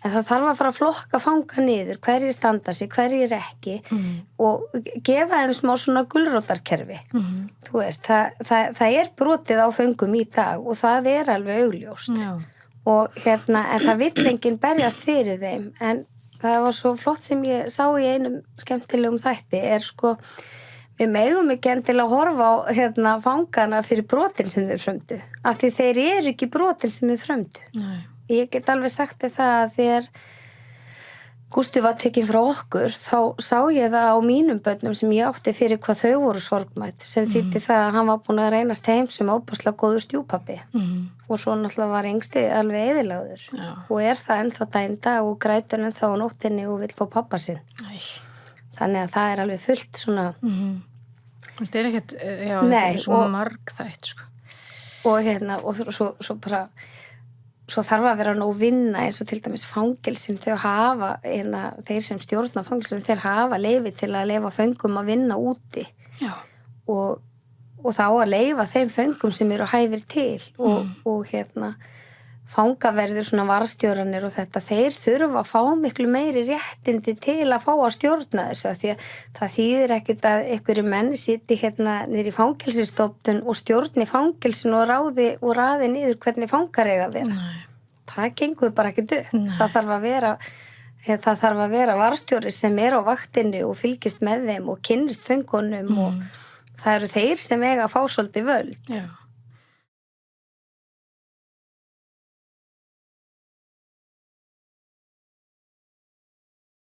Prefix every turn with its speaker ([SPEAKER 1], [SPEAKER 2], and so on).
[SPEAKER 1] En það þarf að fara að flokka fanga niður, hverjir standa sig, hverjir ekki og gefa þeim smá svona gulrótarkerfi. Þú veist, það brotið á föngum í dag og það alveg augljóst. Já. Og en það vill enginn berjast fyrir þeim, en það var svo flott sem ég sá í einum skemmtilegum þætti, sko, við megum ekki endilega að horfa á fangana fyrir brotin sem þeir frömdu, af því þeir ekki brotin sem þeir frömdu. Nei. Ég get alveg sagt þér það að þegar Gústi var tekinn frá okkur, þá sá ég það á mínum börnum sem ég átti fyrir hvað þau voru sorgmætt, sem þýddi það að hann var búinn að reynast heim sem óbúslega góður stjúpabbi. Og svo náttúrulega var yngsti alveg eyðilagður. Og það ennþá daginn dag og grætur ennþá á nóttinni og vill fá pappa sinn. Þannig að það alveg fullt svona...
[SPEAKER 2] Þetta ekkert, já, þetta svona margþætt, sko.
[SPEAKER 1] Og svo bara... Svo þarf að vera nóg vinna eins og til dæmis fangelsin þau hafa, þeir sem stjórna fangelsin, þeir hafa leyfi til að leyfa föngum að vinna úti. Já. Og þá að leyfa þeim föngum sem eru hæfir til og fangaverðir svona varðstjóranir og þetta, þeir þurfa að fá miklu meiri réttindi til að fá að stjórna þessu, því að það þýðir ekkert að einhverju menn siti niður í fangelsistofnun og stjórni fangelsin og raði niður hvernig fangar eiga að vera. Nei. Það gengur bara ekkert upp. Nei. Það þarf að vera varðstjóri sem á vaktinni og fylgist með þeim og kynnist föngunum og það eru þeir sem eiga að fá svolítið völd. Já.